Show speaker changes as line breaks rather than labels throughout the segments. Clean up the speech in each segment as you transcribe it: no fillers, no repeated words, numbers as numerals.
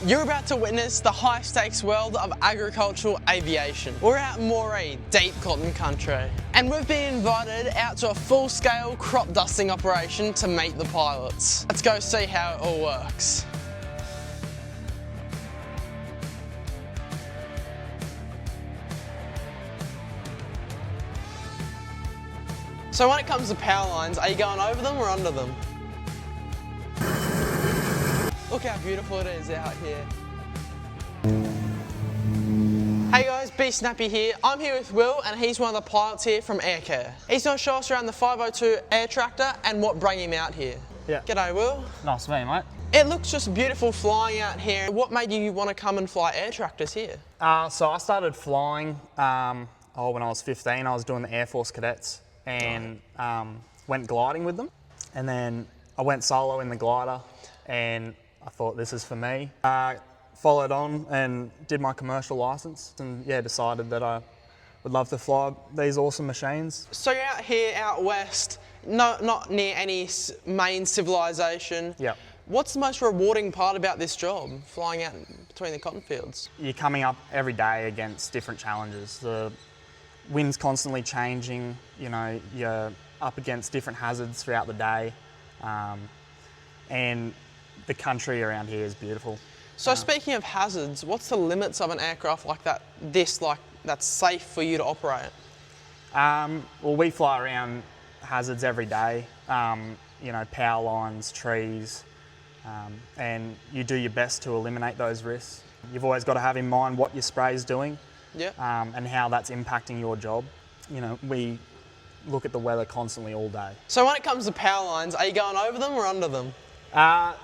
You're about to witness the high-stakes world of agricultural aviation. We're out in Moree, deep cotton country. And we've been invited out to a full-scale crop dusting operation to meet the pilots. Let's go see how it all works. So when it comes to power lines, are you going over them or under them? Look how beautiful it is out here. Hey guys, Be Snappy here. I'm here with Will and he's one of the pilots here from AirCair. He's going to show us around the 502 air tractor and what brought him out here.
Yeah.
G'day Will.
Nice to meet you, mate.
It looks just beautiful flying out here. What made you want to come and fly air tractors here?
So I started flying when I was 15. I was doing the Air Force cadets and went gliding with them. And then I went solo in the glider and I thought this is for me. Followed on and did my commercial license and yeah, decided that I would love to fly these awesome machines.
So you're out here out west, not near any main civilization.
Yeah.
What's the most rewarding part about this job, flying out between the cotton fields?
You're coming up every day against different challenges. The wind's constantly changing, you know, you're up against different hazards throughout the day. And the country around here is beautiful.
So speaking of hazards, what's the limits of an aircraft like that, that's safe for you to operate?
Well, we fly around hazards every day, you know, power lines, trees, and you do your best to eliminate those risks. You've always got to have in mind what your spray is doing, and how that's impacting your job. You know, we look at the weather constantly all day.
So when it comes to power lines, are you going over them or under them?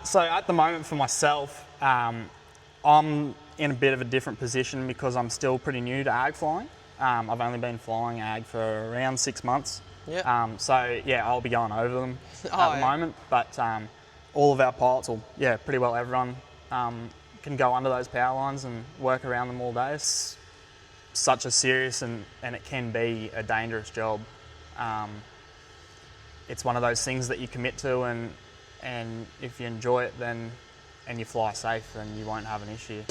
So at the moment for myself, I'm in a bit of a different position because I'm still pretty new to ag flying. I've only been flying ag for around 6 months. So yeah, I'll be going over them at the moment, but all of our pilots, or yeah, pretty well everyone, can go under those power lines and work around them all day. It's such a serious and it can be a dangerous job. It's one of those things that you commit to and if you enjoy it then and you fly safe, then you won't have an issue.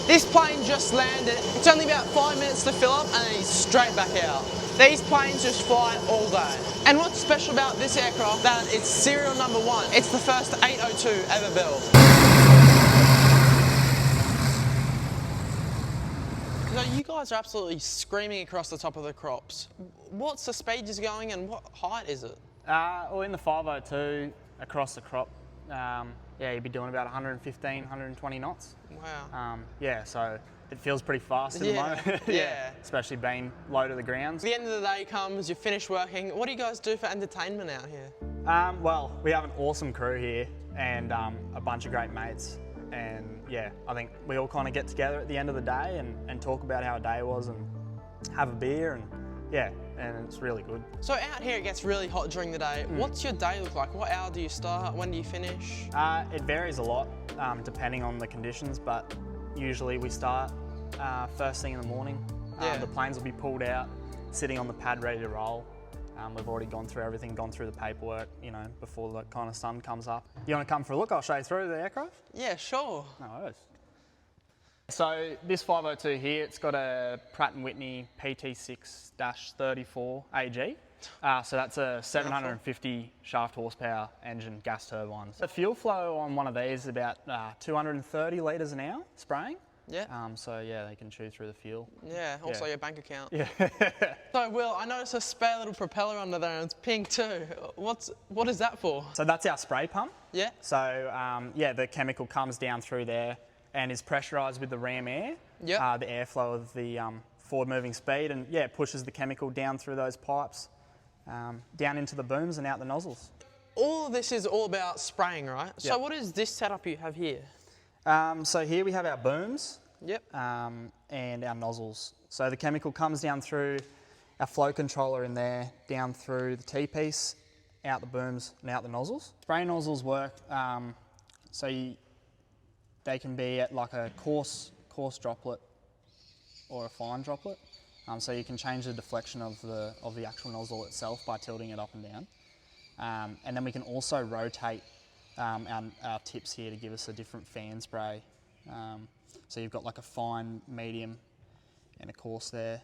This plane just landed. It's only about 5 minutes to fill up and then he's straight back out. These planes just fly all day. And what's special about this aircraft that it's serial number 1. It's the first 802 ever built. So you guys are absolutely screaming across the top of the crops. What's the speed you're going and what height is it?
Well, in the 502, across the crop, yeah, you'd be doing about 115, 120 knots.
Wow.
Yeah, so it feels pretty fast at the moment.
Yeah.
Especially being low to the ground.
The end of the day comes, you finish working. What do you guys do for entertainment out here?
Well, we have an awesome crew here and a bunch of great mates. And yeah, I think we all kind of get together at the end of the day and talk about how our day was and have a beer and yeah, and it's really good.
So out here it gets really hot during the day. What's your day look like? What hour do you start? When do you finish?
It varies a lot depending on the conditions, but usually we start first thing in the morning. The planes will be pulled out, sitting on the pad ready to roll. We've already gone through everything, gone through the paperwork, you know, before the kind of sun comes up. You want to come for a look? I'll show you through the aircraft.
Yeah, sure.
No worries. So this 502 here, it's got a Pratt & Whitney PT6-34 AG. So that's a 750 shaft horsepower engine, gas turbines. The fuel flow on one of these is about 230 litres an hour spraying.
Yeah.
So yeah, they can chew through the fuel.
Yeah, also your bank account.
Yeah.
So Will, I noticed a spare little propeller under there and it's pink too. What is that for?
So that's our spray pump.
Yeah.
So yeah, the chemical comes down through there and is pressurised with the ram air, the airflow of the forward moving speed, and yeah, it pushes the chemical down through those pipes, down into the booms and out the nozzles.
All of this is all about spraying, right?
Yep.
So what is this setup you have here?
So here we have our booms
and
our nozzles. So the chemical comes down through our flow controller in there, down through the T-piece, out the booms and out the nozzles. Spray nozzles work, they can be at like a coarse droplet or a fine droplet. So you can change the deflection of the actual nozzle itself by tilting it up and down. And then we can also rotate our tips here to give us a different fan spray. So you've got like a fine, medium, and a coarse there.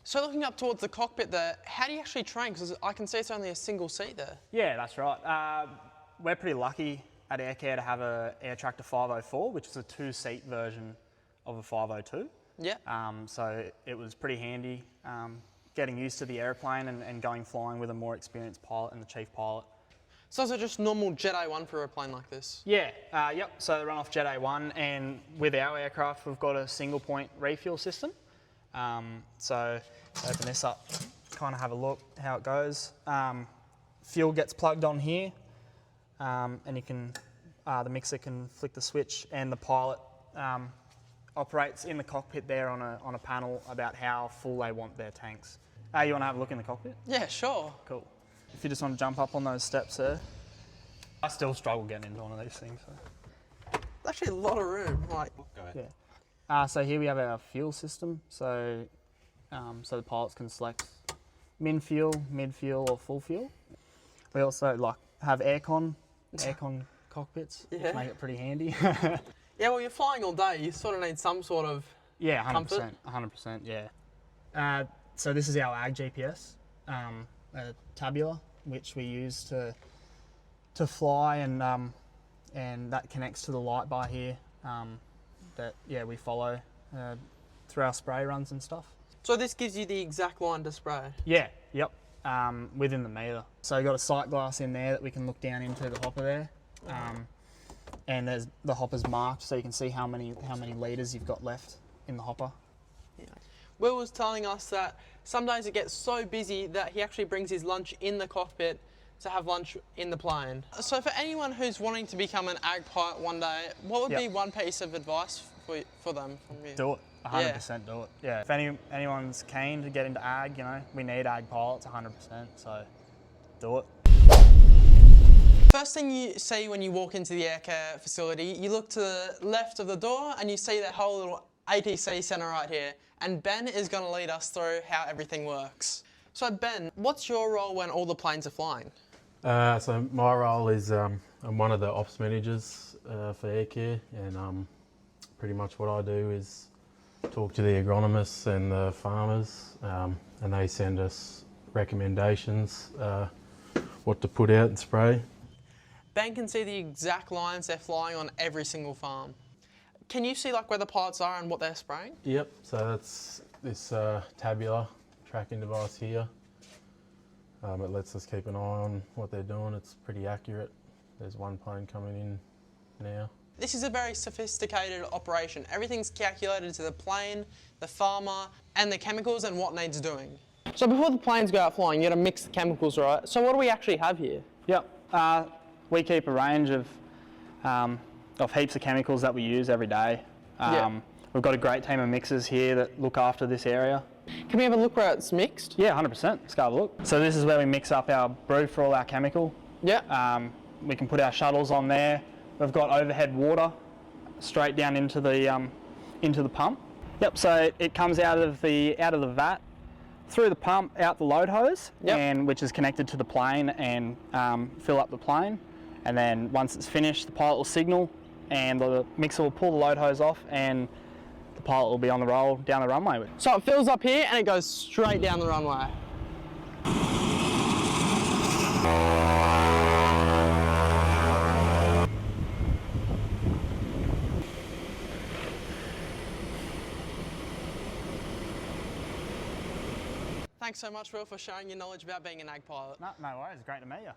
So looking up towards the cockpit there, how do you actually train? Because I can see it's only a single seat there.
Yeah, that's right. We're pretty lucky at AirCair to have a Air Tractor 504, which is a 2-seat version of a 502.
Yeah.
So it was pretty handy getting used to the airplane and going flying with a more experienced pilot and the chief pilot.
So is it just normal Jet A1 for a plane like this?
Yeah, yep, so they run off Jet A1, and with our aircraft we've got a single point refuel system. So open this up, kind of have a look how it goes. Fuel gets plugged on here, and you can, the mixer can flick the switch, and the pilot operates in the cockpit there on a panel about how full they want their tanks. You want to have a look in the cockpit?
Yeah, sure.
Cool. If you just want to jump up on those steps there. I still struggle getting into one of these things. So.
Actually a lot of room. Like,
yeah. So here we have our fuel system. So, so the pilots can select min fuel, mid fuel, or full fuel. We also have aircon cockpits, which make it pretty handy.
Yeah, well, you're flying all day. You sort of need some sort of comfort.
100%, yeah. So this is our AG GPS, a tabular, which we use to fly, and that connects to the light bar here. That we follow through our spray runs and stuff.
So this gives you the exact line to spray?
Yeah, yep, within the meter. So you've got a sight glass in there that we can look down into the hopper there. And there's the hopper's marked, so you can see how many litres you've got left in the hopper.
Yeah. Will was telling us that some days it gets so busy that he actually brings his lunch in the cockpit to have lunch in the plane. So for anyone who's wanting to become an ag pilot one day, what would be one piece of advice for them from you?
Do it. 100% do it. Yeah. If anyone's keen to get into ag, we need ag pilots 100%, so do it.
First thing you see when you walk into the AirCair facility, you look to the left of the door and you see that whole little ATC centre right here. And Ben is going to lead us through how everything works. So Ben, what's your role when all the planes are flying?
So my role is I'm one of the ops managers for AirCair, and pretty much what I do is talk to the agronomists and the farmers, and they send us recommendations what to put out and spray.
Ben can see the exact lines they're flying on every single farm. Can you see where the pilots are and what they're spraying?
Yep, so that's this tabular tracking device here. It lets us keep an eye on what they're doing. It's pretty accurate. There's one plane coming in now.
This is a very sophisticated operation. Everything's calculated to the plane, the farmer, and the chemicals and what needs doing. So before the planes go out flying, you got to mix the chemicals, right? So what do we actually have here?
Yep. We keep a range of heaps of chemicals that we use every day. We've got a great team of mixers here that look after this area.
Can we have a look where it's mixed?
Yeah, 100%. Let's go have a look. So this is where we mix up our brew for all our chemical.
Yeah.
We can put our shuttles on there. We've got overhead water straight down into the pump. Yep. So it comes out of the vat, through the pump, out the load hose, and which is connected to the plane, and fill up the plane. And then once it's finished, the pilot will signal, and the mixer will pull the load hose off, and the pilot will be on the roll down the runway.
So it fills up here and it goes straight down the runway. Thanks so much, Will, for sharing your knowledge about being an ag pilot.
No worries. Great to meet you.